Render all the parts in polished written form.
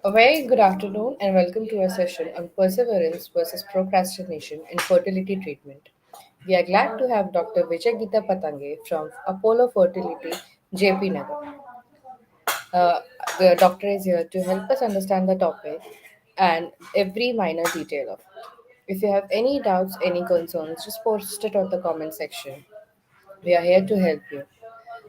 A very good afternoon and welcome to our session on perseverance versus procrastination in fertility treatment. We are glad to have Dr. Vijayageetha Pathangae from Apollo Fertility, JP Nagar. Uh, the doctor is here to help us understand the topic and every minor detail of it. If you have any doubts, any concerns, just post it on the comment section. We are here to help you.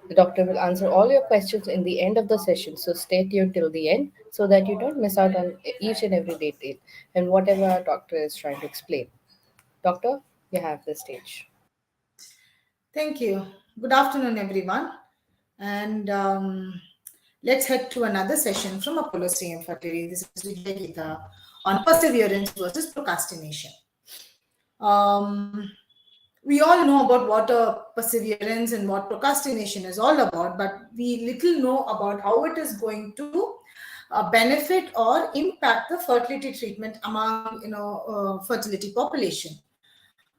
The doctor will answer all your questions in the end of the session, so stay tuned till the end so that you don't miss out on each and every detail and whatever our doctor is trying to explain. Doctor, you have the stage. Thank you. Good afternoon, everyone. And let's head to another session from Apollo CM Fertility. This is Vijayageetha on perseverance versus procrastination. Um, we all know about what perseverance and what procrastination is all about, but we little know about how it is going to benefit or impact the fertility treatment among fertility population.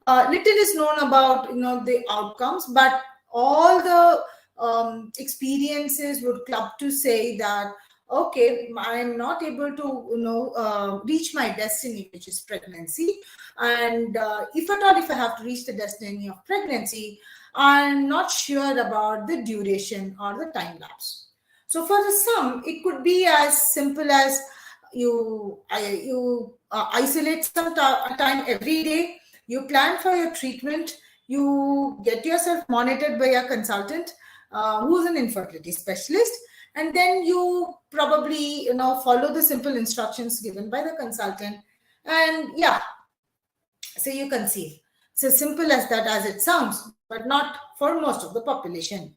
Little is known about the outcomes, but all the experiences would club to say that okay, I am not able to reach my destiny, which is pregnancy, and if at all, if I have to reach the destiny of pregnancy, I'm not sure about the duration or the time lapse. So for some, it could be as simple as you isolate some time every day, you plan for your treatment, you get yourself monitored by a consultant who's an infertility specialist, and then you probably follow the simple instructions given by the consultant, and yeah, so you conceive. So simple as that as it sounds, but not for most of the population.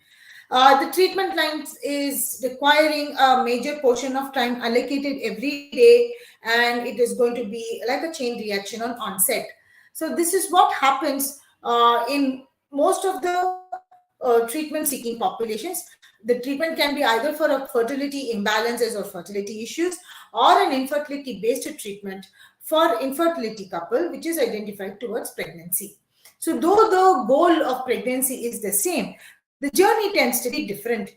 The treatment lines is requiring a major portion of time allocated every day, and it is going to be like a chain reaction on onset. So this is what happens in most of the treatment seeking populations. The treatment can be either for a fertility imbalances or fertility issues, or an infertility based treatment for infertility couple which is identified towards pregnancy. So though the goal of pregnancy is the same, the journey tends to be different,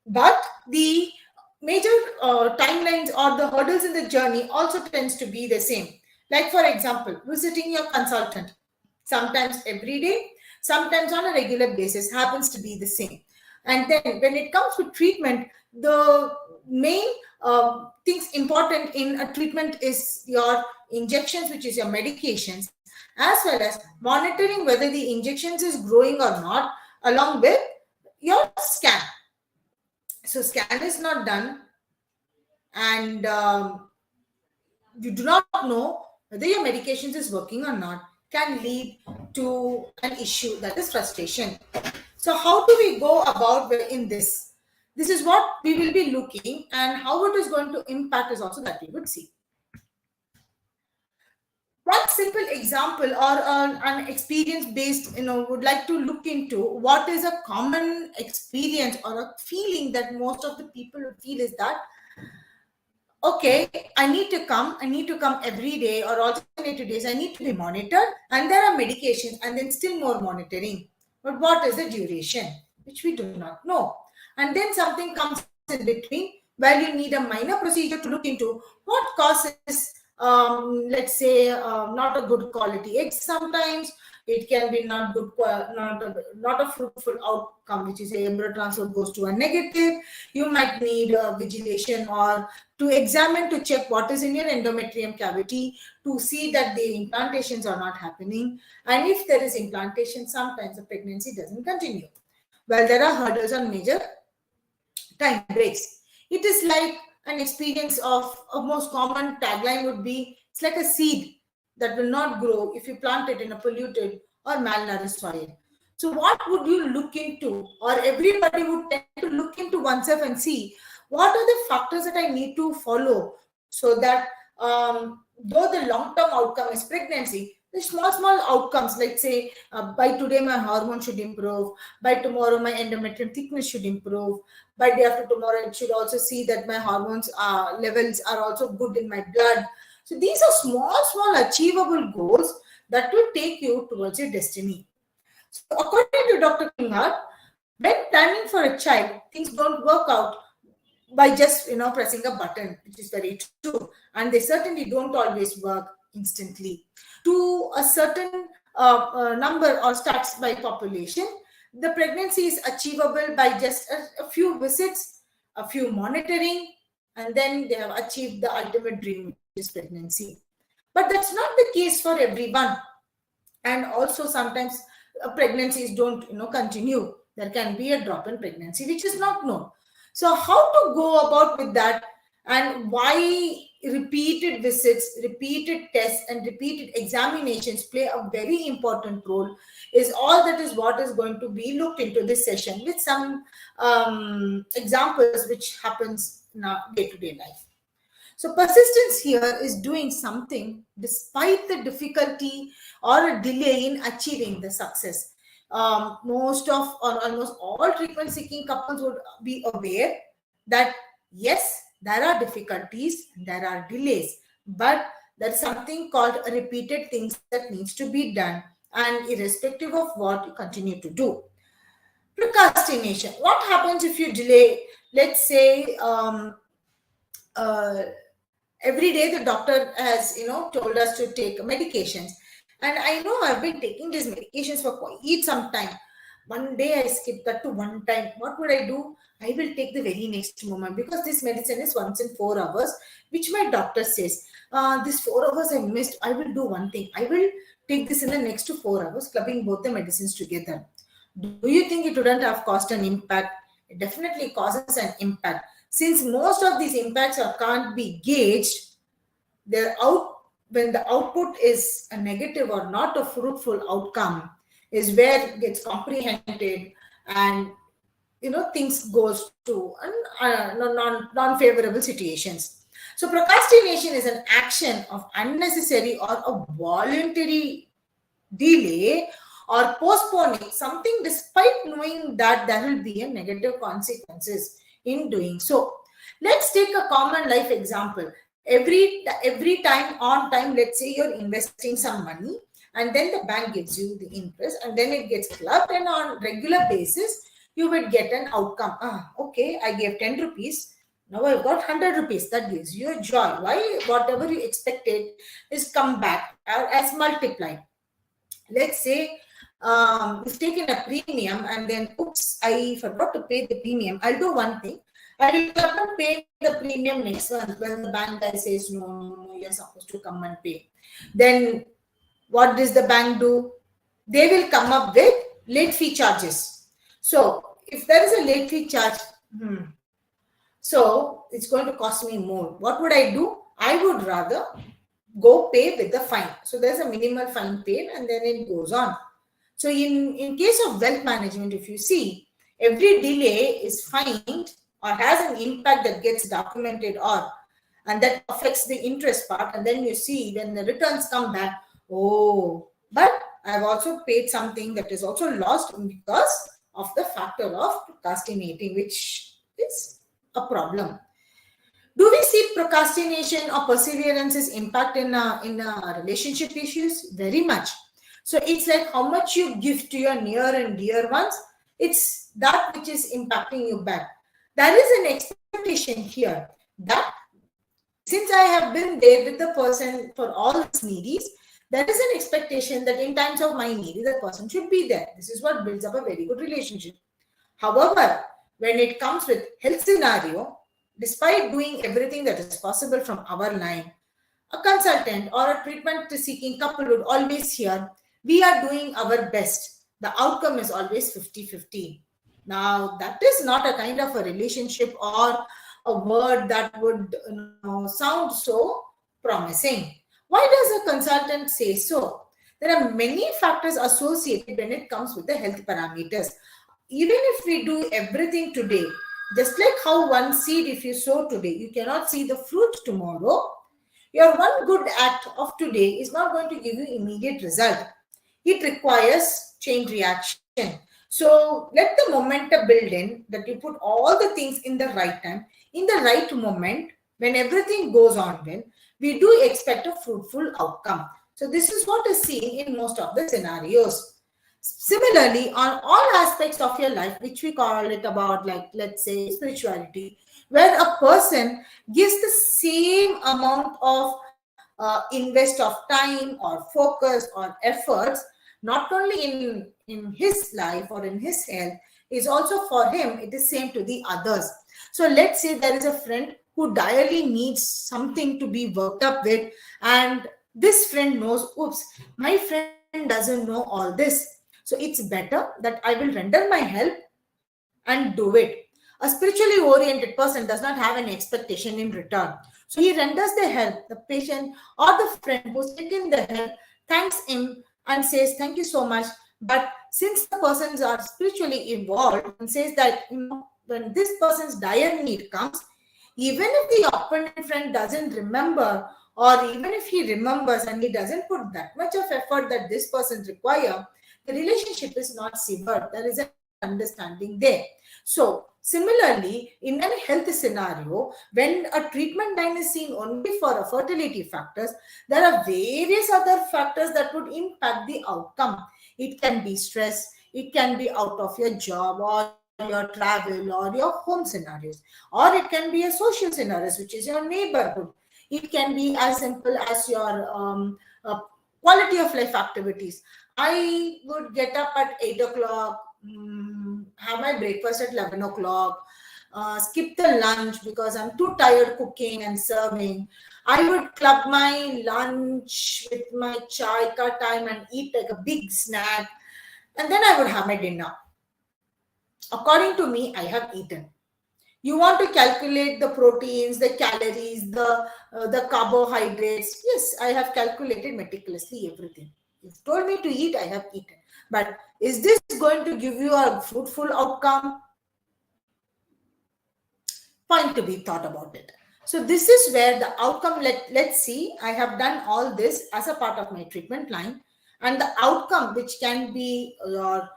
but the major timelines or the hurdles in the journey also tends to be the same. Like for example, visiting your consultant sometimes every day, sometimes on a regular basis happens to be the same. And then when it comes to treatment, the main things important in a treatment is your injections, which is your medications, as well as monitoring whether the injections is growing or not, along with your scan. So scan is not done, and you do not know whether your medications is working or not, can lead to an issue, that is frustration. So how do we go about in this? This is what we will be looking, and how it is going to impact is also that we would see. One simple example or an experience based, would like to look into what is a common experience or a feeling that most of the people feel is that, okay, I need to come every day or alternative days, I need to be monitored, and there are medications and then still more monitoring. But what is the duration? Which we do not know. And then something comes in between where you need a minor procedure to look into what causes, let's say, not a good quality eggs sometimes. It can be not good, not a fruitful outcome, which is a embryo transfer goes to a negative. You might need a vigilation or to examine to check what is in your endometrium cavity to see that the implantations are not happening. And if there is implantation, sometimes the pregnancy doesn't continue. Well, there are hurdles on major time breaks. It is like an experience of a most common tagline would be, it's like a seed that will not grow if you plant it in a polluted or malnourished soil. So what would you look into, or everybody would tend to look into oneself and see what are the factors that I need to follow so that though the long-term outcome is pregnancy, the small outcomes, like say by today my hormone should improve, by tomorrow my endometrium thickness should improve, by day after tomorrow it should also see that my hormones levels are also good in my blood. So these are small achievable goals that will take you towards your destiny. So according to Dr. Kumar, when planning for a child, things don't work out, by just pressing a button, which is very true, and they certainly don't always work instantly. To a certain number or stats by population, the pregnancy is achievable by just a few visits, a few monitoring, and then they have achieved the ultimate dream, which is pregnancy. But that's not the case for everyone. And also sometimes pregnancies don't continue. There can be a drop in pregnancy which is not known. So how to go about with that, and why repeated visits, repeated tests, and repeated examinations play a very important role is all that is what is going to be looked into this session, with some examples which happens in our day-to-day life. So persistence here is doing something despite the difficulty or a delay in achieving the success. Most of or almost all treatment seeking couples would be aware that yes, there are difficulties, there are delays, but there's something called repeated things that needs to be done, and irrespective of what, you continue to do. Procrastination. What happens if you delay? Let's say uh, every day the doctor has told us to take medications, and I know I've been taking these medications for quite some time. One day I skip that to one time. What would I do? I will take the very next moment, because this medicine is once in 4 hours, which my doctor says, this 4 hours I missed. I will do one thing, I will take this in the next 4 hours, clubbing both the medicines together. Do you think it wouldn't have caused an impact? It definitely causes an impact. Since most of these impacts can't be gauged, they're out when the output is a negative or not a fruitful outcome, is where it gets comprehended, and things goes to non-favorable situations. So procrastination is an action of unnecessary or a voluntary delay or postponing something despite knowing that there will be a negative consequences in doing so. Let's take a common life example. Every time on time, let's say you're investing some money, and then the bank gives you the interest, and then it gets clubbed, and on regular basis you would get an outcome. Okay, I gave 10 rupees, now I've got 100 rupees. That gives you a joy. Why? Whatever you expected is come back as multiplied. Let's say you've taken a premium, and then oops, I forgot to pay the premium. I'll do one thing, I will come and pay the premium next month when the bank guy says no, you're supposed to come and pay. Then what does the bank do? They will come up with late fee charges. So if there is a late fee charge, so it's going to cost me more. What would I do? I would rather go pay with the fine. So there's a minimal fine paid, and then it goes on. So in case of wealth management, if you see, every delay is fined or has an impact that gets documented, and that affects the interest part. And then you see when the returns come back, oh, but I've also paid something that is also lost because of the factor of procrastinating, which is a problem. Do we see procrastination or perseverance's impact in relationship issues? Very much. So it's like how much you give to your near and dear ones, it's that which is impacting you back. There is an expectation here that since I have been there with the person for all his needs, there is an expectation that in times of my need, the person should be there. This is what builds up a very good relationship. However, when it comes with health scenario, despite doing everything that is possible from our line, a consultant or a treatment seeking couple would always hear, we are doing our best. The outcome is always 50-50. Now, that is not a kind of a relationship or a word that would sound so promising. Why does a consultant say so? There are many factors associated when it comes with the health parameters. Even if we do everything today, just like how one seed, if you sow today, you cannot see the fruit tomorrow. Your one good act of today is not going to give you immediate result. It requires chain reaction. So let the momentum build in, that you put all the things in the right time, in the right moment, when everything goes on well, we do expect a fruitful outcome. So this is what is seen in most of the scenarios. Similarly, on all aspects of your life, which we call it about, like, let's say, spirituality, where a person gives the same amount of invest of time or focus or efforts, not only in his life or in his health, is also for him, it is same to the others. So let's say there is a friend who direly needs something to be worked up with, and this friend knows, oops, my friend doesn't know all this, so it's better that I will render my help and do it. A spiritually oriented person does not have an expectation in return. So he renders the help. The patient or the friend who's taken the help thanks him and says, "Thank you so much." But since the persons are spiritually involved and says that, when this person's dire need comes, even if the opponent friend doesn't remember, or even if he remembers and he doesn't put that much of effort that this person require, the relationship is not severed. There is an understanding there. So similarly, in a health scenario, when a treatment line is seen only for a fertility factors, there are various other factors that would impact the outcome. It can be stress, it can be out of your job or your travel or your home scenarios, or it can be a social scenarios, which is your neighborhood. It can be as simple as your quality of life activities. I would get up at 8 o'clock, have my breakfast at 11 o'clock, skip the lunch because I'm too tired cooking and serving. I would club my lunch with my chai ka time and eat like a big snack. And then I would have my dinner. According to me, I have eaten. You want to calculate the proteins, the calories, the carbohydrates. Yes, I have calculated meticulously everything. You've told me to eat, I have eaten. But is this going to give you a fruitful outcome? Point to be thought about it. So this is where the outcome, let's see, I have done all this as a part of my treatment line, and the outcome, which can be your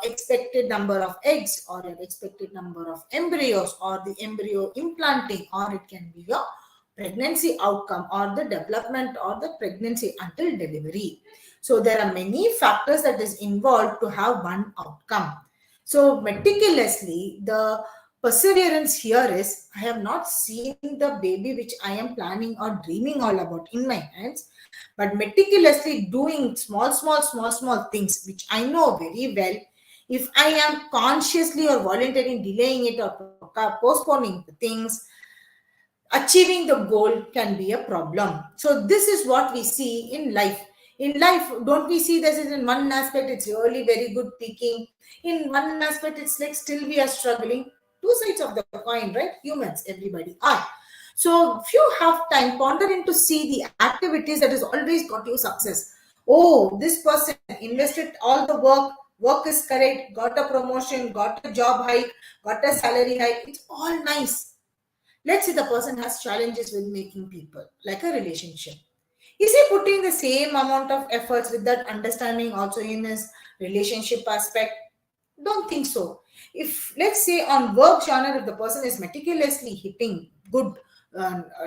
expected number of eggs or your expected number of embryos or the embryo implanting, or it can be your pregnancy outcome or the development or the pregnancy until delivery. So there are many factors that is involved to have one outcome. So meticulously, the perseverance here is, I have not seen the baby which I am planning or dreaming all about in my hands, but meticulously doing small things which I know very well. If I am consciously or voluntarily delaying it or postponing the things, achieving the goal can be a problem. So this is what we see in life. In life, don't we see this is in one aspect it's really very good peaking, in one aspect it's like still we are struggling. Two sides of the coin, right? Humans, everybody are. So if you have time, ponder into see the activities that has always got you success. Oh, this person invested all the work is correct, got a promotion, got a job hike, got a salary hike, it's all nice. Let's say the person has challenges with making people, like a relationship. Is he putting the same amount of efforts with that understanding also in his relationship aspect? Don't think so. If, let's say, on work genre, if the person is meticulously hitting good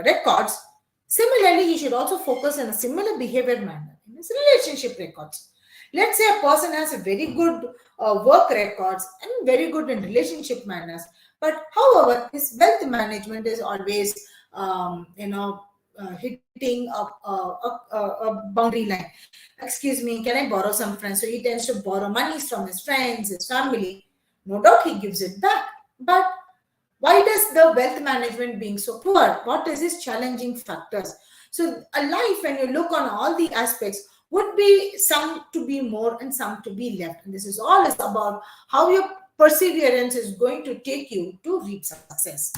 records, similarly, he should also focus on a similar behavior manner in his relationship records. Let's say a person has a very good work records and very good in relationship manners, but however, his wealth management is always, hitting a boundary line. Excuse me, can I borrow some friends? So he tends to borrow money from his friends, his family. No doubt he gives it back. But why does the wealth management being so poor? What is his challenging factors? So a life, when you look on all the aspects, would be some to be more and some to be left. And this is all is about how your perseverance is going to take you to reach success.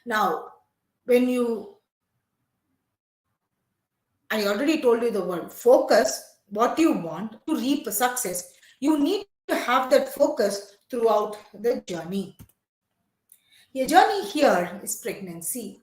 Now, when you, I already told you the word focus, what you want to reap success, you need to have that focus throughout the journey. Your journey here is pregnancy.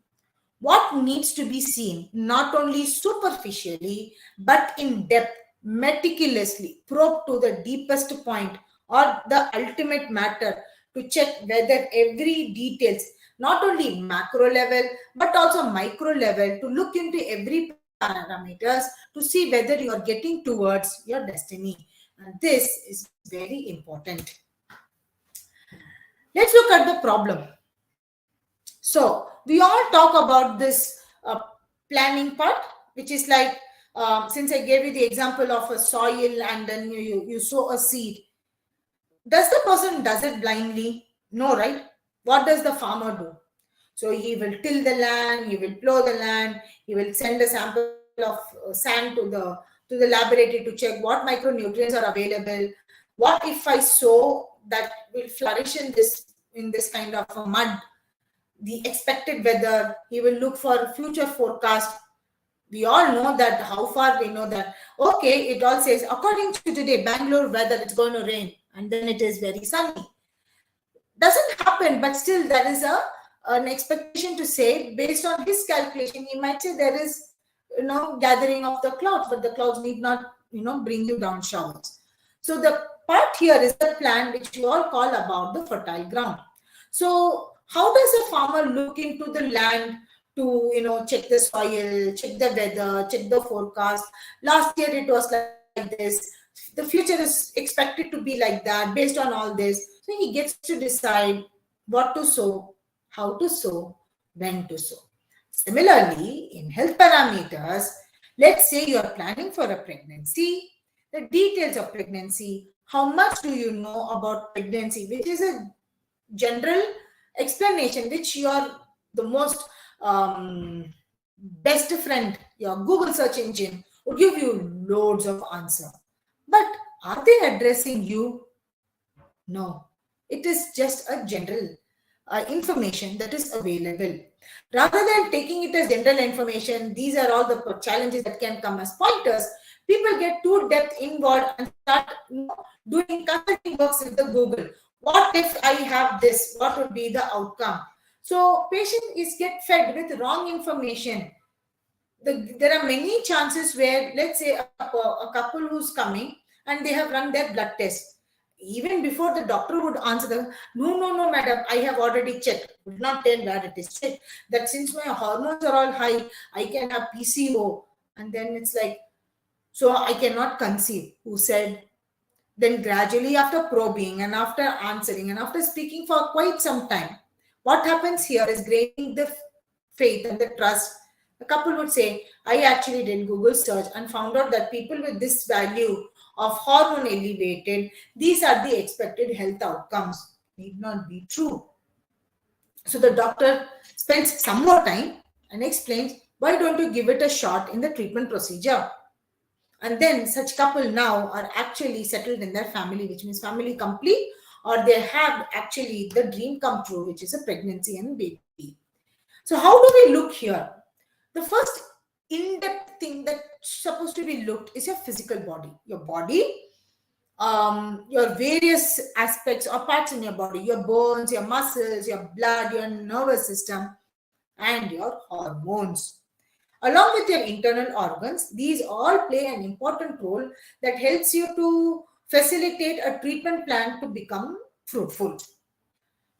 What needs to be seen, not only superficially, but in depth, meticulously, probe to the deepest point or the ultimate matter to check whether every details, not only macro level, but also micro level, to look into every parameters to see whether you are getting towards your destiny. And this is very important. Let's look at the problem. So we all talk about this planning part, which is like, since I gave you the example of a soil and then you sow a seed. Does the person does it blindly? No, right? What does the farmer do? So he will till the land, he will plow the land, he will send a sample of sand to the laboratory to check what micronutrients are available. What if I sow that will flourish in this kind of a mud? The expected weather. He will look for future forecast. We all know that. How far we know that? Okay, it all says according to today, Bangalore weather, it's going to rain, and then it is very sunny. Doesn't happen, but still there is an expectation to say based on his calculation. He might say there is gathering of the clouds, but the clouds need not bring you down showers. So the part here is the plan which you all call about the fertile ground. So how does a farmer look into the land to check the soil, check the weather, check the forecast? Last year it was like this, the future is expected to be like that. Based on all this, so he gets to decide what to sow, how to sow, when to sow. Similarly, in health parameters, let's say you are planning for a pregnancy, the details of pregnancy, how much do you know about pregnancy, which is a general explanation which your the most best friend, your Google search engine, would give you loads of answer. But are they addressing you? No, it is just a general information that is available. Rather than taking it as general information, these are all the challenges that can come as pointers. People get too depth inward and start doing consulting works with the Google. What if I have this? What would be the outcome? So patient is get fed with wrong information. There are many chances where, let's say, a couple who's coming and they have run their blood test. Even before the doctor would answer them, no, madam, I have already checked. Would not tell where it is checked. That since my hormones are all high, I can have PCO. And then it's like, so I cannot conceive. Who said? Then gradually, after probing and after answering and after speaking for quite some time, what happens here is gaining the faith and the trust. The couple would say, I actually did Google search and found out that people with this value of hormone elevated, these are the expected health outcomes. Need not be true. So the doctor spends some more time and explains, why don't you give it a shot in the treatment procedure? And then such couple now are actually settled in their family, which means family complete, or they have actually the dream come true, which is a pregnancy and baby. So how do we look here? The first in-depth thing that's supposed to be looked is your physical body. Your body, your various aspects or parts in your body, your bones, your muscles, your blood, your nervous system, and your hormones. Along with your internal organs, these all play an important role that helps you to facilitate a treatment plan to become fruitful.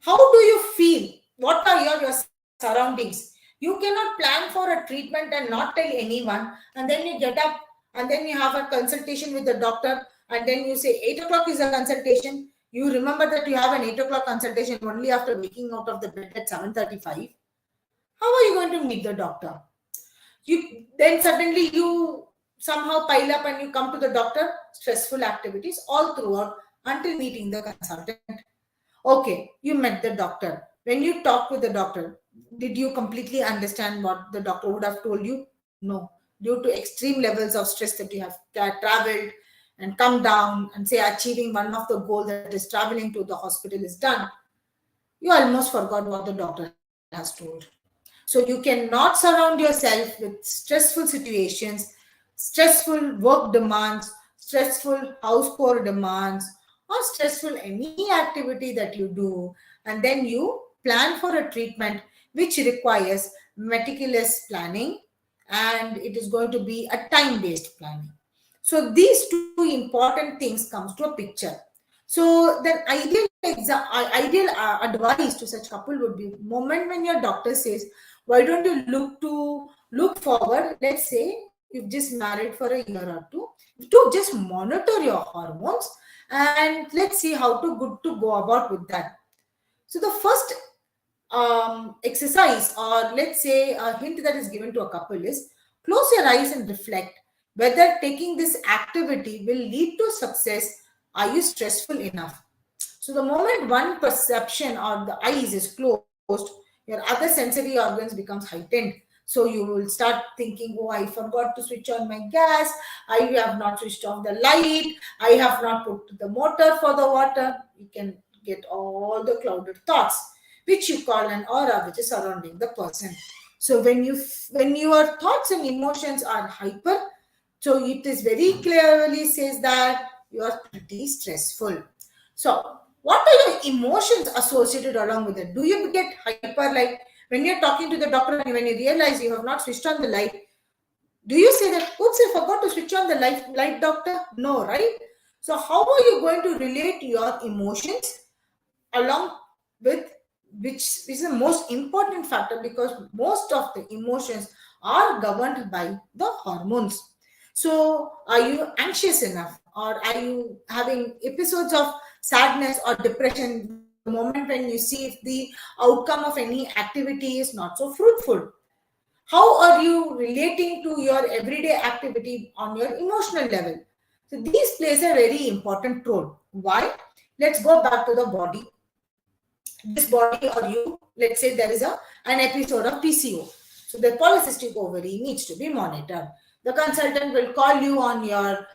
How do you feel? What are your surroundings? You cannot plan for a treatment and not tell anyone, and then you get up and then you have a consultation with the doctor, and then you say 8 o'clock is a consultation. You remember that you have an 8 o'clock consultation only after waking out of the bed at 7:35. How are you going to meet the doctor? You then suddenly you somehow pile up and you come to the doctor. Stressful activities all throughout until meeting the consultant. Okay, you met the doctor. When you talk with the doctor, did you completely understand what the doctor would have told you? No. Due to extreme levels of stress that you have traveled and come down and say achieving one of the goals that is traveling to the hospital is done, you almost forgot what the doctor has told. So you cannot surround yourself with stressful situations, stressful work demands, stressful house core demands, or stressful any activity that you do, and then you plan for a treatment which requires meticulous planning, and it is going to be a time-based planning. So these two important things comes to a picture. So the ideal advice to such couple would be moment when your doctor says, why don't you look forward, let's say you've just married for a year or two, to just monitor your hormones, and let's see how to good to go about with that. So the first exercise, or let's say a hint that is given to a couple is close your eyes and reflect whether taking this activity will lead to success. Are you stressful enough? So the moment one perception or the eyes is closed, your other sensory organs becomes heightened. So you will start thinking, oh, I forgot to switch on my gas. I have not switched off the light. I have not put the motor for the water. You can get all the clouded thoughts, which you call an aura, which is surrounding the person. So when your thoughts and emotions are hyper, so it is very clearly says that you are pretty stressful. So what are your emotions associated along with it? Do you get hyper, like when you're talking to the doctor and when you realize you have not switched on the light? Do you say that, oops, I forgot to switch on the light, doctor? No, right? So how are you going to relate your emotions along with, which is the most important factor, because most of the emotions are governed by the hormones. So are you anxious enough, or are you having episodes of sadness or depression the moment when you see if the outcome of any activity is not so fruitful? How are you relating to your everyday activity on your emotional level? So these plays a very important role. Why? Let's go back to the body. This body, or you, let's say there is an episode of PCO. So the polycystic ovary needs to be monitored. The consultant will call you on your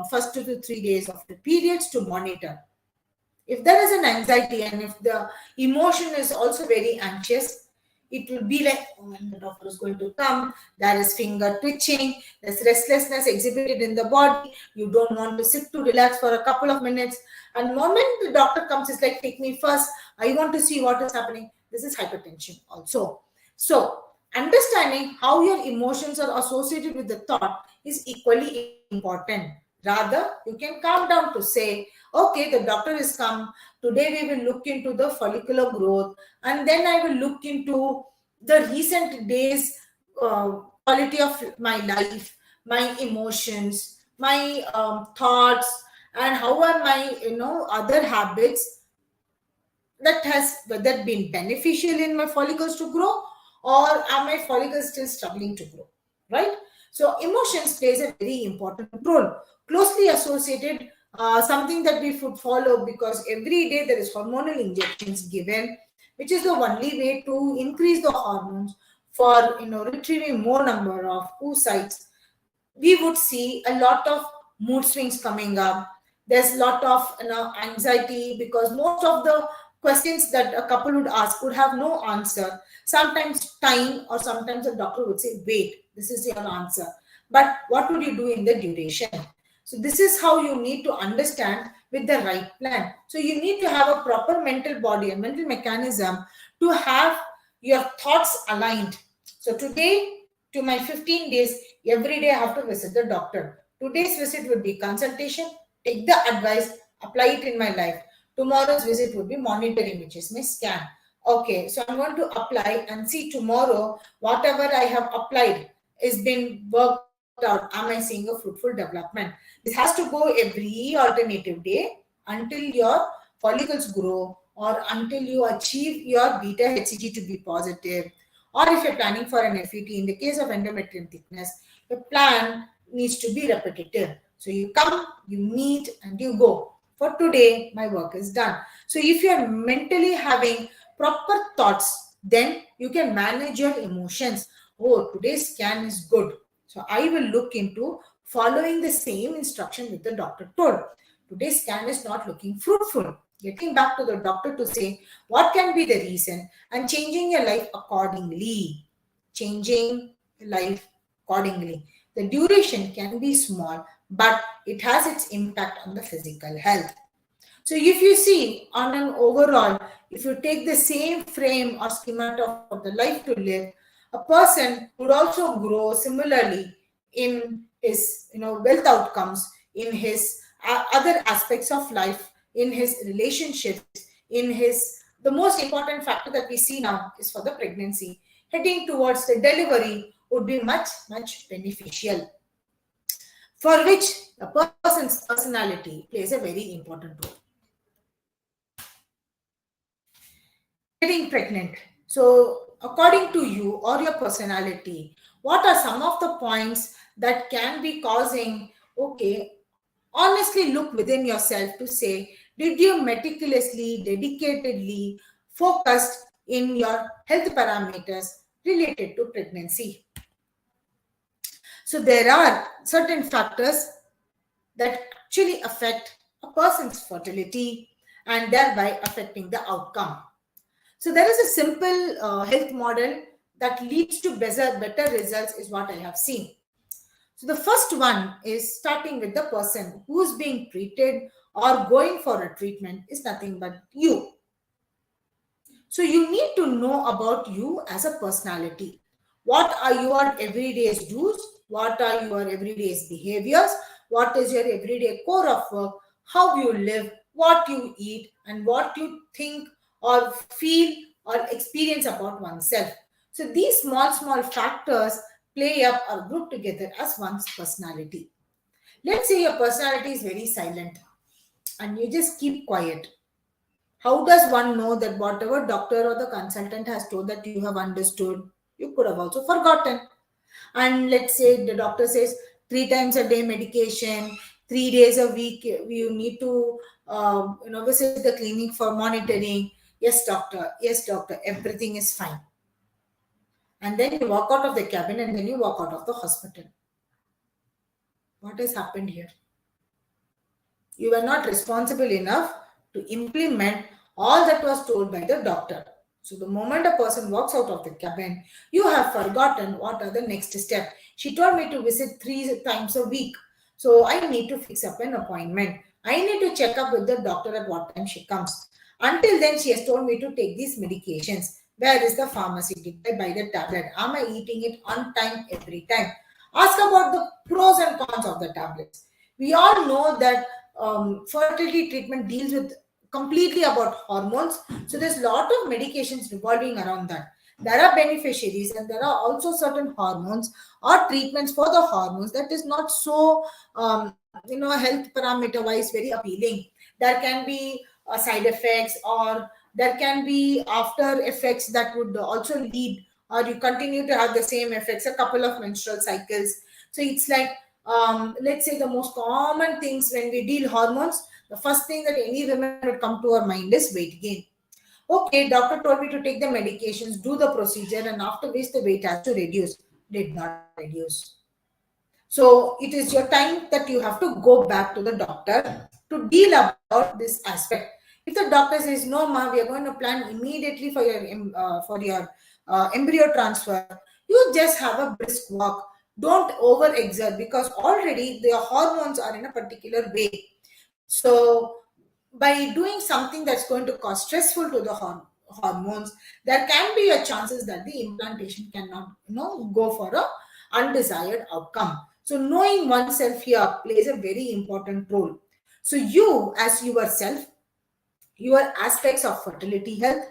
first 2 to 3 days of the periods to monitor. If there is an anxiety and if the emotion is also very anxious, it will be like, oh, when the doctor is going to come, there is finger twitching, there's restlessness exhibited in the body, you don't want to sit to relax for a couple of minutes. And the moment the doctor comes, it's like, take me first, I want to see what is happening. This is hypertension also. So understanding how your emotions are associated with the thought is equally important. Rather, you can calm down to say, okay, the doctor is come. Today we will look into the follicular growth, and then I will look into the recent days quality of my life, my emotions, my thoughts, and how are my other habits that has whether been beneficial in my follicles to grow, or are my follicles still struggling to grow, right? So emotions plays a very important role, closely associated, something that we should follow, because every day there is hormonal injections given, which is the only way to increase the hormones for retrieving more number of oocytes. We would see a lot of mood swings coming up. There's a lot of anxiety, because most of the questions that a couple would ask would have no answer. Sometimes time, or sometimes the doctor would say, wait, this is your answer, but what would you do in the duration? So this is how you need to understand with the right plan. So you need to have a proper mental body and mental mechanism to have your thoughts aligned. So today, to my 15 days, every day I have to visit the doctor. Today's visit would be consultation, take the advice, apply it in my life. Tomorrow's visit would be monitoring, which is my scan. Okay, so I'm going to apply and see tomorrow whatever I have applied is been worked out. Am I seeing a fruitful development? This has to go every alternative day until your follicles grow, or until you achieve your beta HCG to be positive, or if you're planning for an FET. In the case of endometrium thickness, the plan needs to be repetitive. So you come, you meet, and you go. For today, my work is done. So if you're mentally having proper thoughts, then you can manage your emotions. Oh, today's scan is good, so I will look into following the same instruction with the doctor told. Today's scan is not looking fruitful. Getting back to the doctor to say what can be the reason, and changing your life accordingly. Changing life accordingly. The duration can be small, but it has its impact on the physical health. So if you see on an overall, if you take the same frame or schemata of the life to live, a person would also grow similarly in his wealth outcomes, in his other aspects of life, in his relationships, in his the most important factor that we see now is for the pregnancy. Heading towards the delivery would be much, much beneficial, for which a person's personality plays a very important role. Getting pregnant. So, according to you or your personality, what are some of the points that can be causing? Okay, honestly look within yourself to say, did you meticulously, dedicatedly focused in your health parameters related to pregnancy? So, there are certain factors that actually affect a person's fertility and thereby affecting the outcome. So there is a simple health model that leads to better results is what I have seen. So the first one is starting with the person who is being treated or going for a treatment is nothing but you. So you need to know about you as a personality. What are your everyday's do's? What are your everyday's behaviors? What is your everyday core of work? How you live, what you eat, and what you think or feel or experience about oneself. So these small factors play up or group together as one's personality. Let's say your personality is very silent and you just keep quiet. How does one know that whatever doctor or the consultant has told that you have understood, you could have also forgotten? And let's say the doctor says 3 times a day medication, 3 days a week you need to visit the clinic for monitoring. Yes doctor, everything is fine. And then you walk out of the cabin and then you walk out of the hospital. What has happened here? You were not responsible enough to implement all that was told by the doctor. So the moment a person walks out of the cabin, you have forgotten what are the next step. She told me to visit 3 times a week. So I need to fix up an appointment. I need to check up with the doctor at what time she comes. Until then, she has told me to take these medications. Where is the pharmacy? Did I buy the tablet? Am I eating it on time every time? Ask about the pros and cons of the tablets. We all know that fertility treatment deals with completely about hormones. So there's a lot of medications revolving around that. There are beneficiaries and there are also certain hormones or treatments for the hormones that is not so health parameter wise very appealing. There can be side effects, or there can be after effects that would also lead, or you continue to have the same effects a couple of menstrual cycles. So it's like, let's say the most common things when we deal hormones, the first thing that any woman would come to her mind is weight gain. Okay, doctor told me to take the medications, do the procedure, and after which the weight has to reduce. Did not reduce. So it is your time that you have to go back to the doctor to deal about this aspect. If the doctor says no, ma, we are going to plan immediately for your embryo transfer, you just have a brisk walk. Don't overexert because already the hormones are in a particular way. So by doing something that's going to cause stressful to the hormones, there can be a chances that the implantation cannot go for a undesired outcome. So knowing oneself here plays a very important role. So you as yourself, your aspects of fertility health,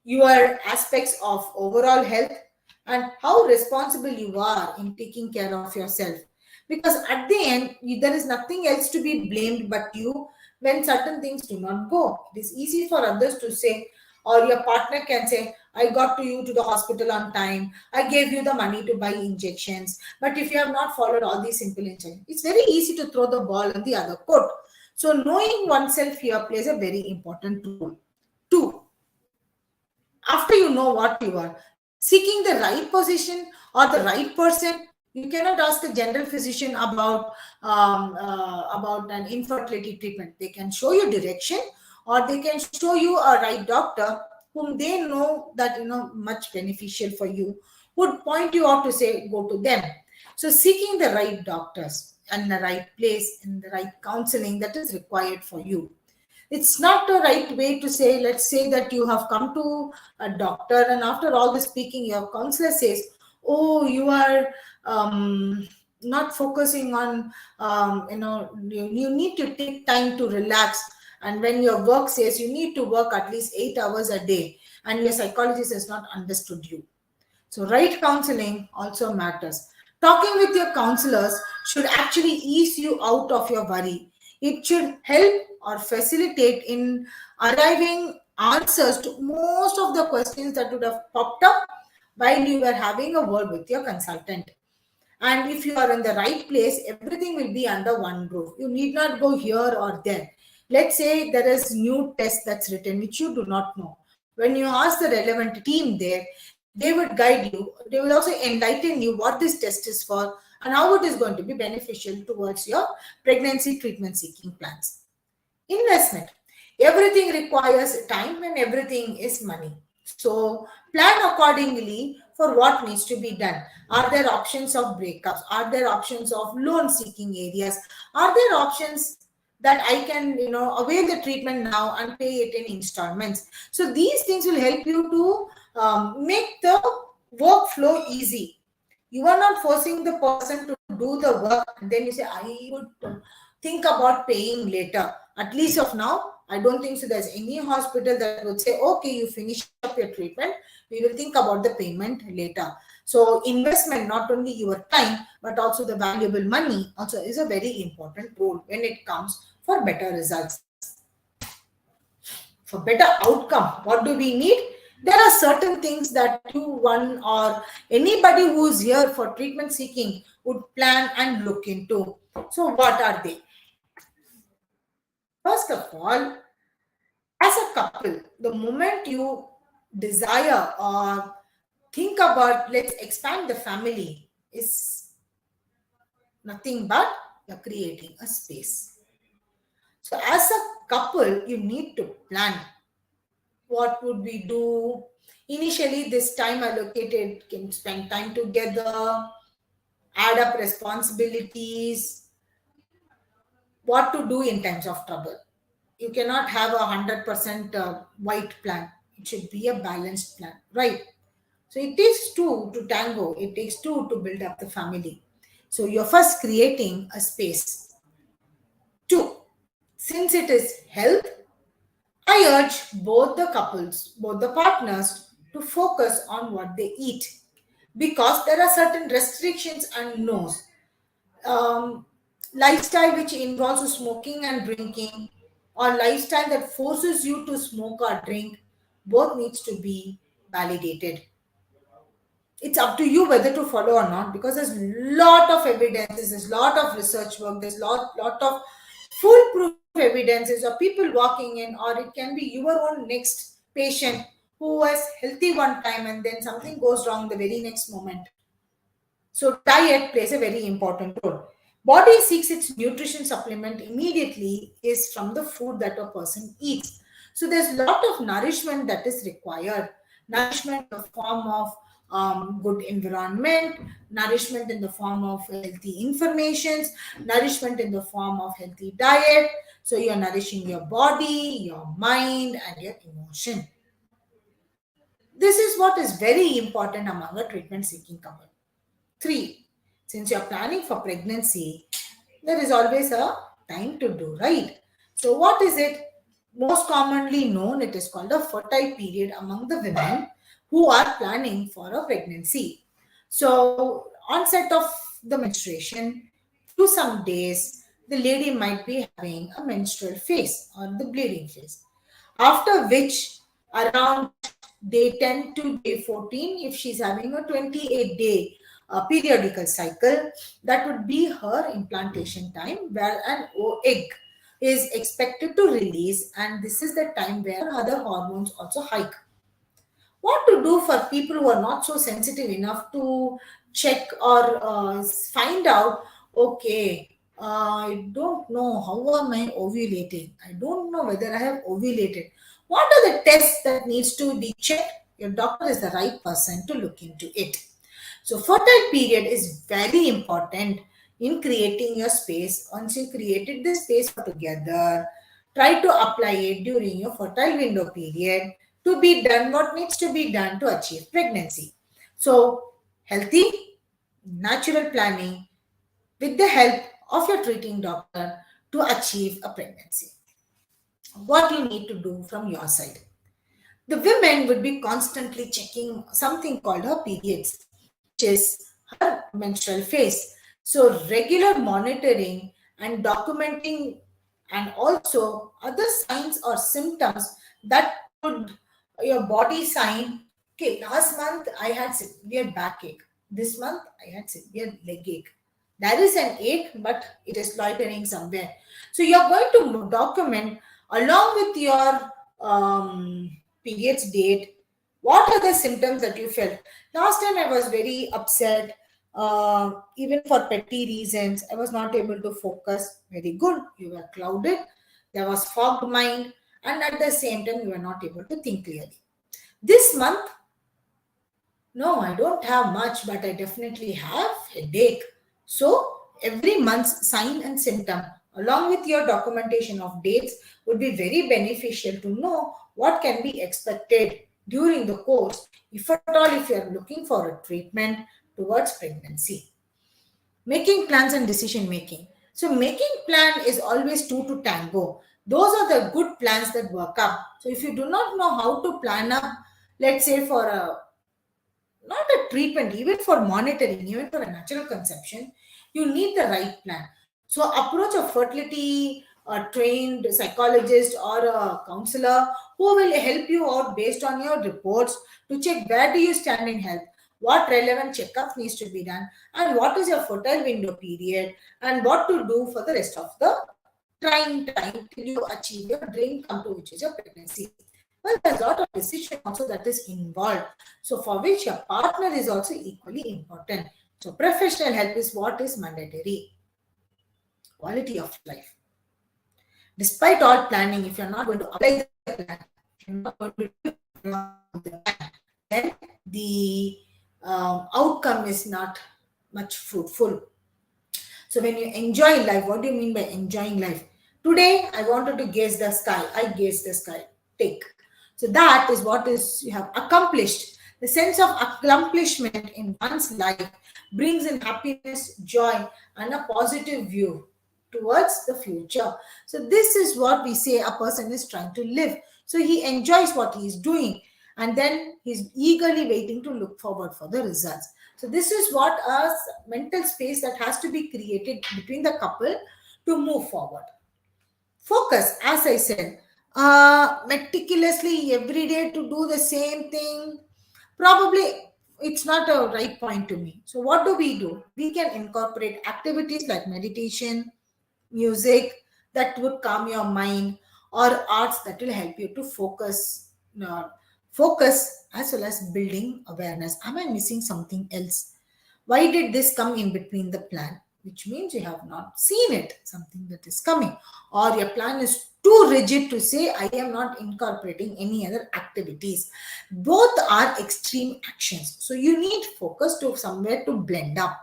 your aspects of overall health, and how responsible you are in taking care of yourself. Because at the end, there is nothing else to be blamed but you when certain things do not go. It is easy for others to say, or your partner can say, I got to you to the hospital on time, I gave you the money to buy injections, but if you have not followed all these simple injections, it's very easy to throw the ball on the other court. So knowing oneself here plays a very important role. Two, after you know what you are, seeking the right position or the right person. You cannot ask a general physician about an infertility treatment. They can show you direction, or they can show you a right doctor whom they know that much beneficial for you, would point you out to say go to them. So seeking the right doctors and the right place and the right counseling that is required for you. It's not the right way to say, let's say that you have come to a doctor and after all the speaking, your counselor says, oh, you are not focusing on, you need to take time to relax. And when your work says you need to work at least 8 hours a day and your psychologist has not understood you. So right counseling also matters. Talking with your counselors should actually ease you out of your worry. It should help or facilitate in arriving answers to most of the questions that would have popped up while you were having a word with your consultant. And if you are in the right place, everything will be under one roof. You need not go here or there. Let's say there is new test that's written which you do not know. When you ask the relevant team there, they would guide you. They will also enlighten you what this test is for and how it is going to be beneficial towards your pregnancy treatment seeking plans. Investment. Everything requires time and everything is money. So plan accordingly for what needs to be done. Are there options of breakups? Are there options of loan seeking areas? Are there options that I can, avail the treatment now and pay it in installments? So these things will help you to make the workflow easy. You are not forcing the person to do the work and then you say, I would think about paying later. At least of now, I don't think so there's any hospital that would say, okay, you finish up your treatment, we will think about the payment later. So investment, not only your time, but also the valuable money also is a very important role when it comes for better results. For better outcome, what do we need? There are certain things that you, one, or anybody who is here for treatment seeking would plan and look into. So what are they? First of all, as a couple, the moment you desire or think about let's expand the family is nothing but you're creating a space. So as a couple, you need to plan. What would we do? Initially, this time allocated can spend time together, add up responsibilities, what to do in times of trouble. You cannot have a 100% white plan. It should be a balanced plan, right? So it takes two to tango. It takes two to build up the family. So you're first creating a space. Two, since it is health, I urge both the couples, both the partners to focus on what they eat because there are certain restrictions and no's. Um, Lifestyle which involves smoking and drinking or lifestyle that forces you to smoke or drink both needs to be validated. It's up to you whether to follow or not because there's lot of evidences, there's lot of research work, there's lot of foolproof evidences of people walking in, or it can be your own next patient who was healthy one time and then something goes wrong the very next moment. So diet plays a very important role. Body seeks its nutrition supplement immediately is from the food that a person eats. So there's a lot of nourishment that is required. Nourishment in the form of good environment, nourishment in the form of healthy informations, nourishment in the form of healthy diet. So you're nourishing your body, your mind, and your emotion. This is what is very important among a treatment seeking couple. Three, since you're planning for pregnancy, there is always a time to do, right? So, what is it? Most commonly known, it is called a fertile period among the women who are planning for a pregnancy. So, onset of the menstruation, few some days, the lady might be having a menstrual phase or the bleeding phase. After which, around day 10 to day 14, if she's having a 28-day periodical cycle, that would be her implantation time where an egg is expected to release, and this is the time where other hormones also hike. What to do for people who are not so sensitive enough to check or find out, okay, I don't know how am I ovulating, I don't know whether I have ovulated, what are the tests that needs to be checked? Your doctor is the right person to look into it. So fertile period is very important in creating your space. Once you created the space together, try to apply it during your fertile window period to be done what needs to be done to achieve pregnancy. So healthy, natural planning with the help of your treating doctor to achieve a pregnancy. What you need to do from your side. The women would be constantly checking something called her periods, which is her menstrual phase. So, regular monitoring and documenting, and also other signs or symptoms that good your body sign. Okay, last month I had severe backache. This month I had severe leg ache. There is an ache, but it is loitering somewhere. So you're going to document along with your periods date. What are the symptoms that you felt? Last time I was very upset, even for petty reasons. I was not able to focus. Very good. You were clouded. There was fogged mind, and at the same time, you were not able to think clearly. This month, no, I don't have much, but I definitely have headache. So every month's sign and symptom, along with your documentation of dates, would be very beneficial to know what can be expected during the course, if at all, if you are looking for a treatment towards pregnancy. Making plans and decision making. So making plan is always two to tango. Those are the good plans that work up. So if you do not know how to plan up, let's say for a not a treatment, even for monitoring, even for a natural conception, you need the right plan. So approach a fertility trained psychologist or a counselor who will help you out based on your reports to check where do you stand in health, what relevant checkup needs to be done, and what is your fertile window period, and what to do for the rest of the trying time till you achieve your dream come to, which is your pregnancy. Well, there's a lot of decision also that is involved. So for which your partner is also equally important. So professional help is what is mandatory. Quality of life. Despite all planning, if you're not going to apply the plan, if you're not going to do the plan, then the outcome is not much fruitful. So when you enjoy life, what do you mean by enjoying life? Today, I wanted to gaze the sky. I gaze the sky. Take. So that is what is you have accomplished. The sense of accomplishment in one's life brings in happiness, joy, and a positive view towards the future. So this is what we say a person is trying to live. So he enjoys what he is doing, and then he's eagerly waiting to look forward for the results. So this is what a mental space that has to be created between the couple to move forward. Focus, as I said, meticulously every day to do the same thing. Probably it's not a right point to me. So what do? We can incorporate activities like meditation, music that would calm your mind, or arts that will help you to focus as well as building awareness. Am I missing something else? Why did this come in between the plan? Which means you have not seen it, something that is coming, or your plan is too rigid to say I am not incorporating any other activities. Both are extreme actions, so you need focus to somewhere to blend up.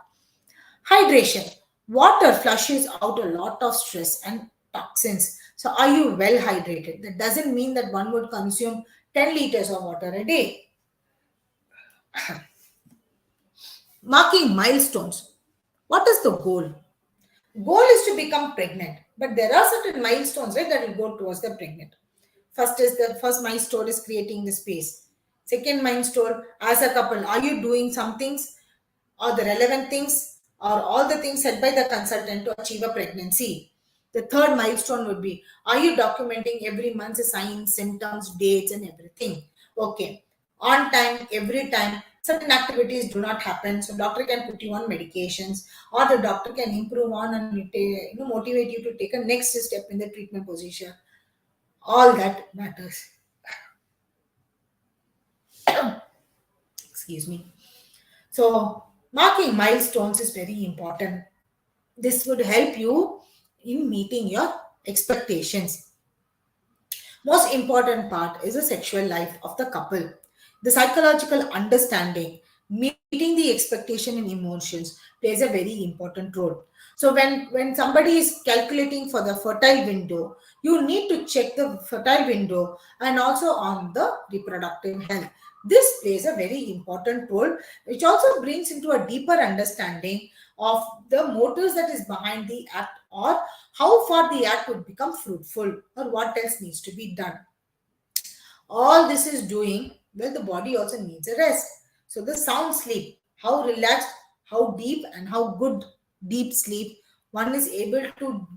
Hydration. Water flushes out a lot of stress and toxins. So, are you well hydrated? That doesn't mean that one would consume 10 liters of water a day. Marking milestones. What is the goal? Goal is to become pregnant, but there are certain milestones, right, that will go towards the pregnant. First milestone is creating the space. Second milestone, as a couple, are you doing some things or the relevant things or all the things said by the consultant to achieve a pregnancy? The third milestone would be, are you documenting every month's signs, symptoms, dates, and everything? Okay. On time, every time, certain activities do not happen. So doctor can put you on medications, or the doctor can improve on and motivate you to take a next step in the treatment position. All that matters. Excuse me. So marking milestones is very important. This would help you in meeting your expectations. Most important part is the sexual life of the couple. The psychological understanding, meeting the expectation and emotions plays a very important role. So when somebody is calculating for the fertile window, you need to check the fertile window and also on the reproductive health. This plays a very important role, which also brings into a deeper understanding of the motives that is behind the act, or how far the act would become fruitful, or what else needs to be done. All this is doing, well, the body also needs a rest. So the sound sleep, how relaxed, how deep, and how good deep sleep one is able to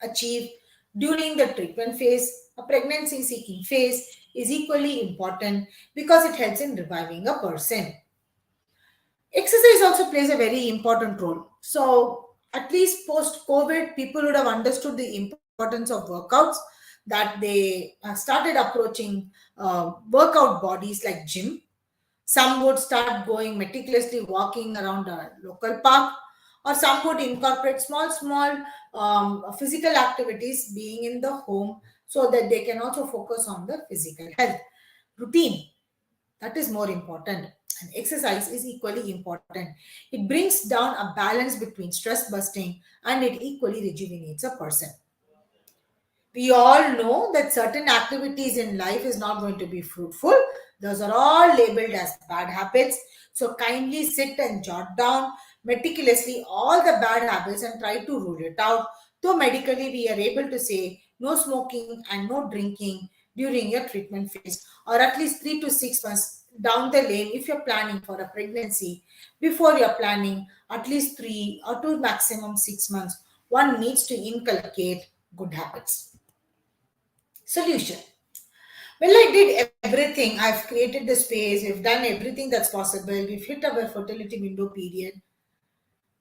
achieve during the treatment phase, a pregnancy seeking phase, is equally important because it helps in reviving a person. Exercise also plays a very important role. So, at least post COVID, people would have understood the importance of workouts, that they started approaching workout bodies like gym. Some would start going meticulously walking around a local park, or some would incorporate small physical activities being in the home so that they can also focus on the physical health routine. That is more important. And exercise is equally important. It brings down a balance between stress busting and it equally rejuvenates a person. We all know that certain activities in life is not going to be fruitful. Those are all labeled as bad habits. So kindly sit and jot down meticulously all the bad habits and try to rule it out. Though medically we are able to say no smoking and no drinking during your treatment phase, or at least 3 to 6 months down the lane if you're planning for a pregnancy. Before you're planning, at least 3 or 2 maximum 6 months, one needs to inculcate good habits. Solution. Well, I did everything. I've created the space. We've done everything that's possible. We've hit our fertility window period.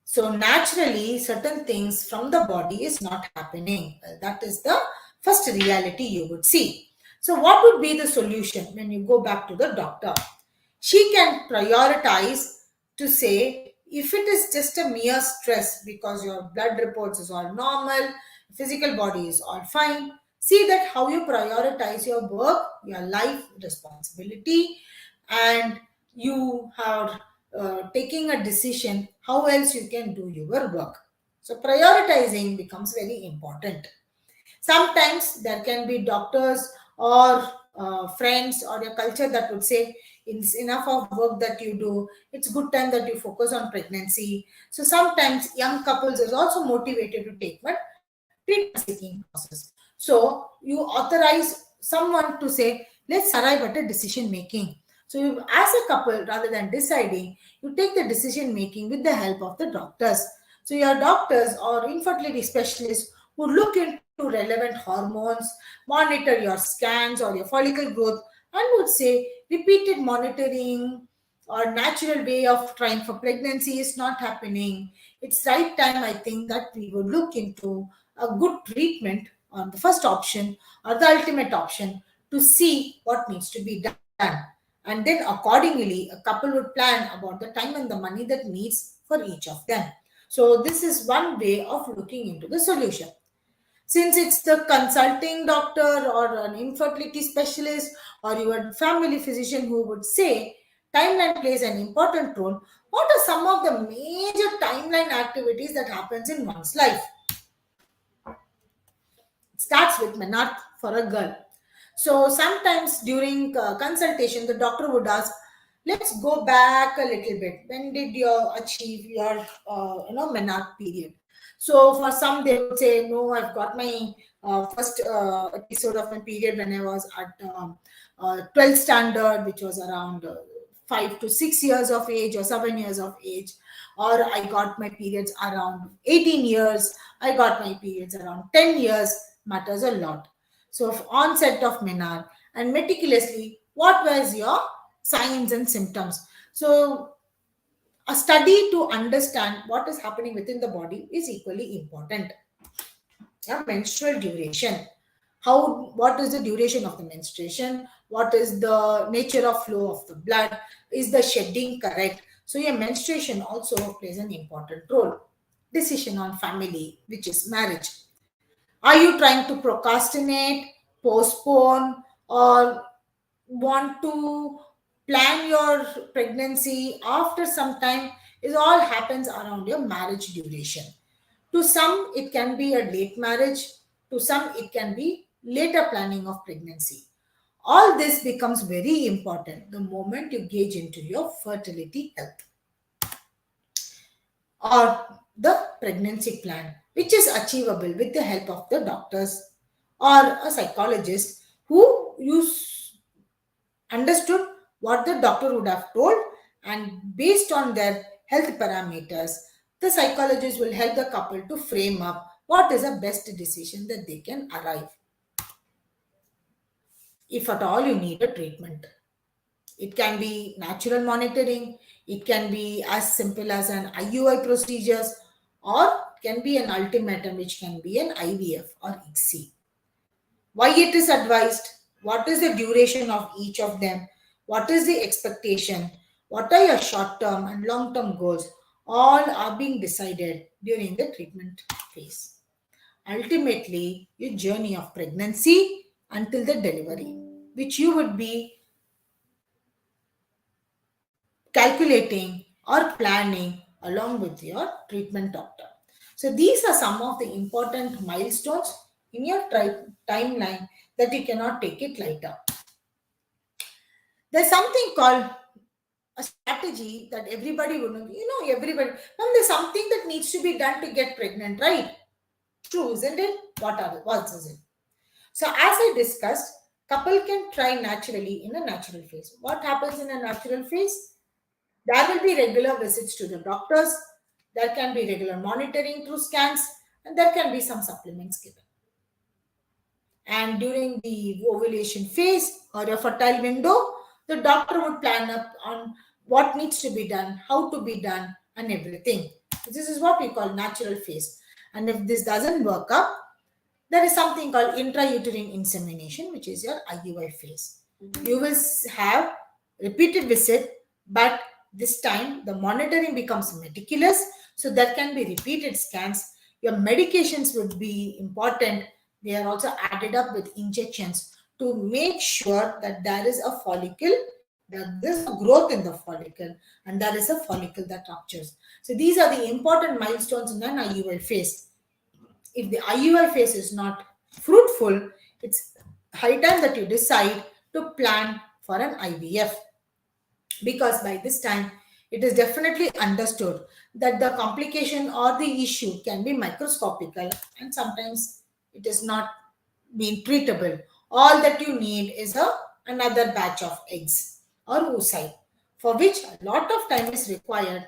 So naturally, certain things from the body is not happening. Well, that is the first reality you would see. So what would be the solution when you go back to the doctor? She can prioritize to say if it is just a mere stress because your blood reports is all normal, physical body is all fine. See that how you prioritize your work, your life responsibility, and you are taking a decision how else you can do your work. So prioritizing becomes very important. Sometimes there can be doctors or friends or a culture that would say it's enough of work that you do. It's good time that you focus on pregnancy. So sometimes young couples is also motivated to take one treatment seeking process. So you authorize someone to say, let's arrive at a decision making. So you, as a couple, rather than deciding, you take the decision making with the help of the doctors. So your doctors or infertility specialists would look into relevant hormones, monitor your scans or your follicle growth, and would say repeated monitoring or natural way of trying for pregnancy is not happening. It's right time, I think, that we would look into a good treatment on the first option or the ultimate option to see what needs to be done. And then accordingly, a couple would plan about the time and the money that needs for each of them. So this is one way of looking into the solution. Since it's the consulting doctor or an infertility specialist or your family physician who would say timeline plays an important role, what are some of the major timeline activities that happens in one's life? It starts with menarche for a girl. So sometimes during consultation, the doctor would ask, "Let's go back a little bit. When did you achieve your menarche period?" So for some, they would say, "No, I've got my first episode of my period when I was at 12th standard, which was around 5 to 6 years of age or 7 years of age." Or I got my periods around 18 years. I got my periods around 10 years. Matters a lot. So onset of menarche and meticulously what was your signs and symptoms. So a study to understand what is happening within the body is equally important. Yeah, menstrual duration. How, what is the duration of the menstruation? What is the nature of flow of the blood? Is the shedding correct? So your menstruation also plays an important role. Decision on family, which is marriage. Are you trying to procrastinate, postpone, or want to plan your pregnancy after some time? It all happens around your marriage duration. To some, it can be a late marriage. To some, it can be later planning of pregnancy. All this becomes very important the moment you gauge into your fertility health or the pregnancy plan, which is achievable with the help of the doctors or a psychologist who understood what the doctor would have told, and based on their health parameters, the psychologist will help the couple to frame up what is the best decision that they can arrive. if at all you need a treatment. It can be natural monitoring, it can be as simple as an IUI procedures, or can be an ultimatum, which can be an IVF or ICSI. Why it is advised, what is the duration of each of them, what is the expectation, what are your short term and long term goals, all are being decided during the treatment phase. Ultimately, your journey of pregnancy until the delivery, which you would be calculating or planning along with your treatment doctor. So, these are some of the important milestones in your timeline that you cannot take it lighter. There's something called a strategy that everybody would know. You know, everybody. Now, there's something that needs to be done to get pregnant, right? True, isn't it? What is it? So, as I discussed, couple can try naturally in a natural phase. What happens in a natural phase? There will be regular visits to the doctors, there can be regular monitoring through scans, and there can be some supplements given. And during the ovulation phase or a fertile window, the doctor would plan up on what needs to be done, how to be done, and everything. This is what we call natural phase. And if this doesn't work up, there is something called intrauterine insemination, which is your IUI phase. You will have repeated visit, but this time the monitoring becomes meticulous, so there can be repeated scans. Your medications would be important. They are also added up with injections to make sure that there is a follicle, that there is a growth in the follicle, and there is a follicle that ruptures. So these are the important milestones in an IUI phase. If the IUI phase is not fruitful, it's high time that you decide to plan for an IVF, because by this time it is definitely understood that the complication or the issue can be microscopical, and sometimes it is not being treatable. All that you need is another batch of eggs or oocyte, for which a lot of time is required.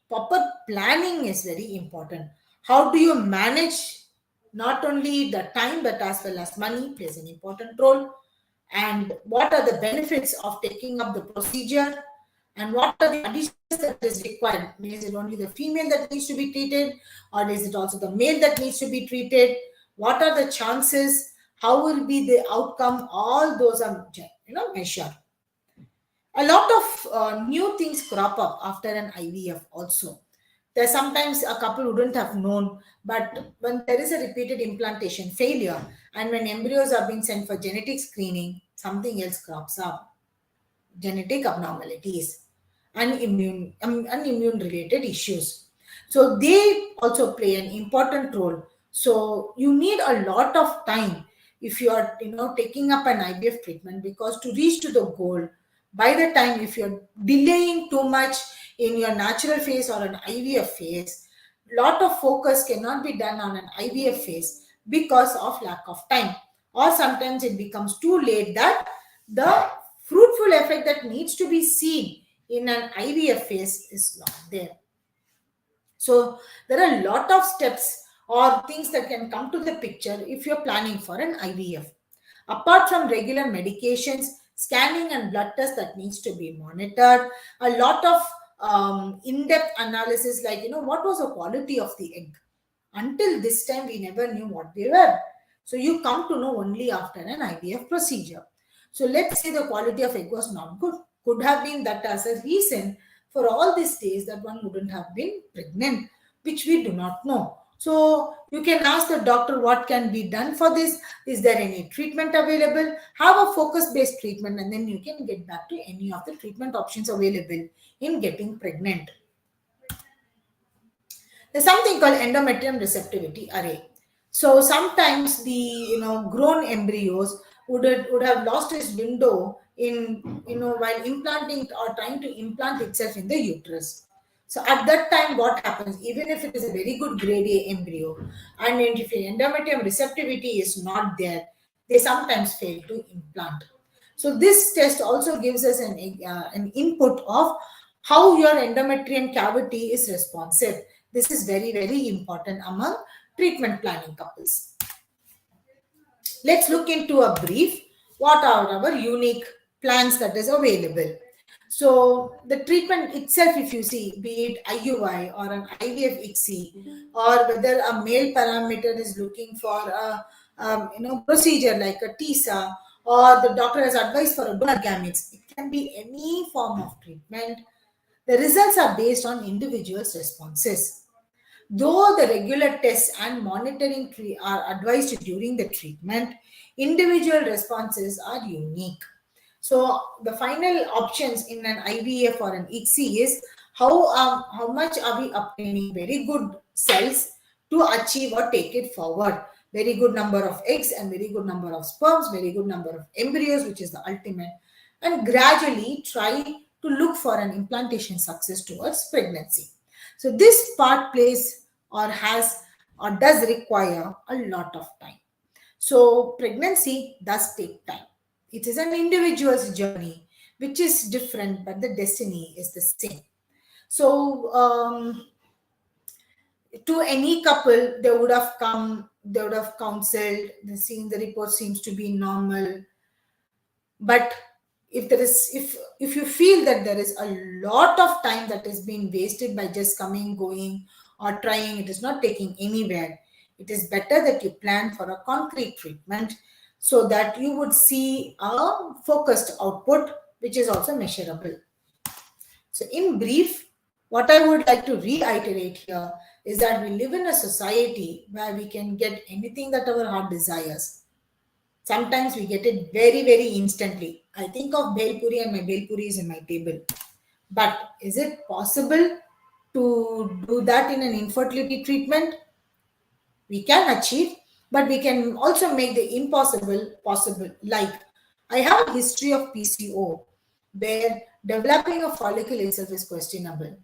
Proper planning is very important. How do you manage not only the time but as well as money plays an important role, and what are the benefits of taking up the procedure, and what are the additions that is required. Is it only the female that needs to be treated, or is it also the male that needs to be treated? What are the chances? How will be the outcome? All those are measured. A lot of new things crop up after an IVF also. There's sometimes a couple wouldn't have known, but when there is a repeated implantation failure and when embryos are being sent for genetic screening, something else crops up. Genetic abnormalities and immune related issues. So they also play an important role. So you need a lot of time if you are taking up an IVF treatment, because to reach to the goal, by the time if you're delaying too much in your natural phase or an IVF phase, lot of focus cannot be done on an IVF phase because of lack of time, or sometimes it becomes too late that the fruitful effect that needs to be seen in an IVF phase is not there. So there are a lot of steps or things that can come to the picture if you're planning for an IVF. Apart from regular medications, scanning and blood tests that needs to be monitored, a lot of in-depth analysis, like what was the quality of the egg. Until this time, we never knew what they were. So you come to know only after an IVF procedure. So let's say the quality of egg was not good. Could have been that as a reason for all these days that one wouldn't have been pregnant, which we do not know. So you can ask the doctor what can be done for this. Is there any treatment available? Have a focus-based treatment, and then you can get back to any of the treatment options available in getting pregnant. There's something called endometrium receptivity array. So sometimes the grown embryos would have lost its window in while implanting or trying to implant itself in the uterus. So at that time, what happens? Even if it is a very good grade A embryo, and if endometrium receptivity is not there, they sometimes fail to implant. So this test also gives us an input of how your endometrium cavity is responsive. This is very, very important among treatment planning couples. Let's look into a brief. what are our unique plans that is available. So the treatment itself, if you see, be it IUI or an IVF ICSI, or whether a male parameter is looking for a procedure like a TISA, or the doctor has advised for a donor gametes, it can be any form of treatment. The results are based on individuals' responses. Though the regular tests and monitoring are advised during the treatment, individual responses are unique. So the final options in an IVF or an ICSI is how much are we obtaining very good cells to achieve or take it forward. Very good number of eggs and very good number of sperms, very good number of embryos, which is the ultimate, and gradually try to look for an implantation success towards pregnancy. So this part plays or has or does require a lot of time. So pregnancy does take time. It is an individual's journey, which is different, but the destiny is the same. So to any couple, they would have come, they would have counseled, seeing the report seems to be normal. But if there is, if you feel that there is a lot of time that is being wasted by just coming, going, or trying, it is not taking anywhere, it is better that you plan for a concrete treatment so that you would see a focused output which is also measurable. So in brief, what I would like to reiterate here is that we live in a society where we can get anything that our heart desires. Sometimes we get it very, very instantly. I think of bhel puri and my bhel puri is in my table. But is it possible to do that in an infertility treatment? We can achieve, but we can also make the impossible possible. Like, I have a history of PCO where developing a follicle itself is questionable.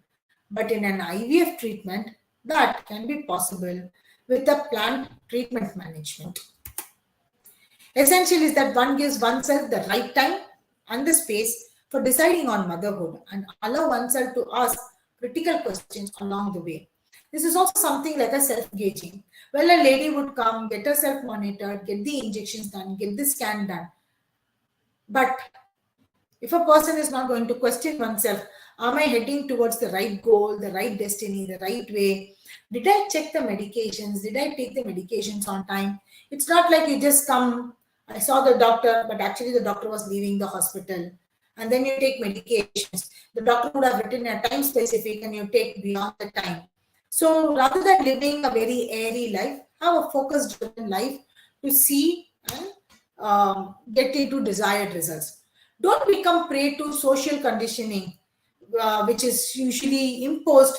But in an IVF treatment, that can be possible with a planned treatment management. Essential is that one gives oneself the right time and the space for deciding on motherhood and allow oneself to ask critical questions along the way. This is also something like a self-gauging. Well, a lady would come, get herself monitored, get the injections done, get the scan done. But if a person is not going to question oneself, am I heading towards the right goal, the right destiny, the right way? Did I check the medications? Did I take the medications on time? It's not like you just come, I saw the doctor, but actually the doctor was leaving the hospital. And then you take medications. The doctor would have written a time specific and you take beyond the time. So rather than living a very airy life, have a focused driven life to see and get into desired results. Don't become prey to social conditioning, which is usually imposed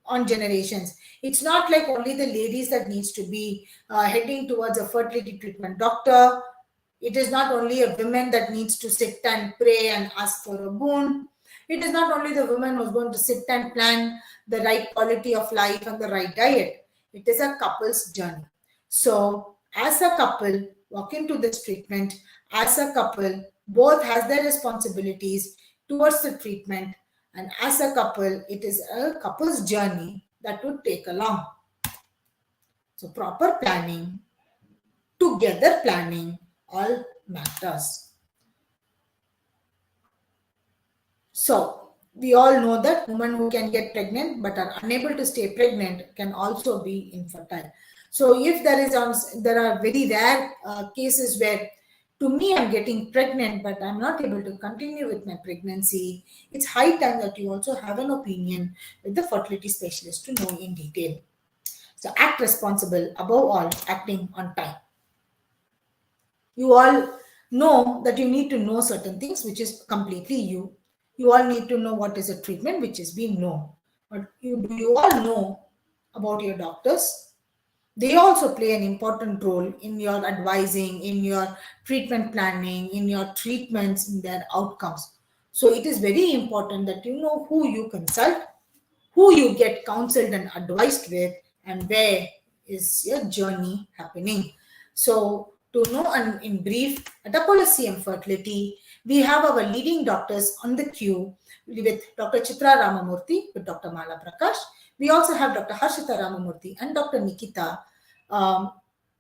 on generations. It's not like only the ladies that needs to be heading towards a fertility treatment doctor. It is not only a woman that needs to sit and pray and ask for a boon. It is not only the woman who's going to sit and plan the right quality of life and the right diet. It is a couple's journey. So, as a couple walk into this treatment, as a couple, both has their responsibilities towards the treatment, and as a couple, it is a couple's journey that would take along. So, proper planning, together planning, all matters. So, we all know that women who can get pregnant but are unable to stay pregnant can also be infertile. So, if there are very rare cases where to me I'm getting pregnant but I'm not able to continue with my pregnancy, it's high time that you also have an opinion with the fertility specialist to know in detail. So, act responsible, above all, acting on time. You all know that you need to know certain things, which is completely you. You all need to know what is a treatment, which is we know. But do you all know about your doctors? They also play an important role in your advising, in your treatment planning, in your treatments, in their outcomes. So it is very important that you know who you consult, who you get counseled and advised with, and where is your journey happening. So, to know and in brief, at Apollo CM Fertility, we have our leading doctors on the queue with Dr. Chitra Ramamurthy, with Dr. Mala Prakash. We also have Dr. Harshita Ramamurthy and Dr. Nikita, um,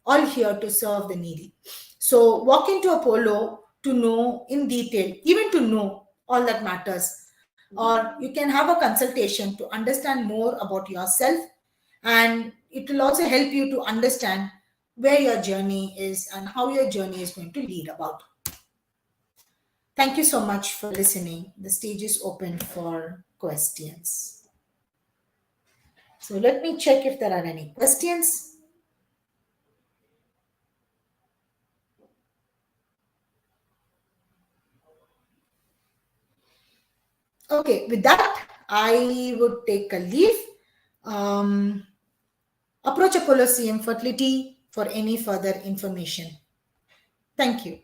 all here to serve the needy. So walk into Apollo to know in detail, even to know all that matters. Or you can have a consultation to understand more about yourself, and it will also help you to understand where your journey is and how your journey is going to lead about. Thank you so much for listening. The stage is open for questions. So let me check if there are any questions. Okay, with that, I would take a leave. Um, Approach Apollo CM Fertility for any further information. Thank you.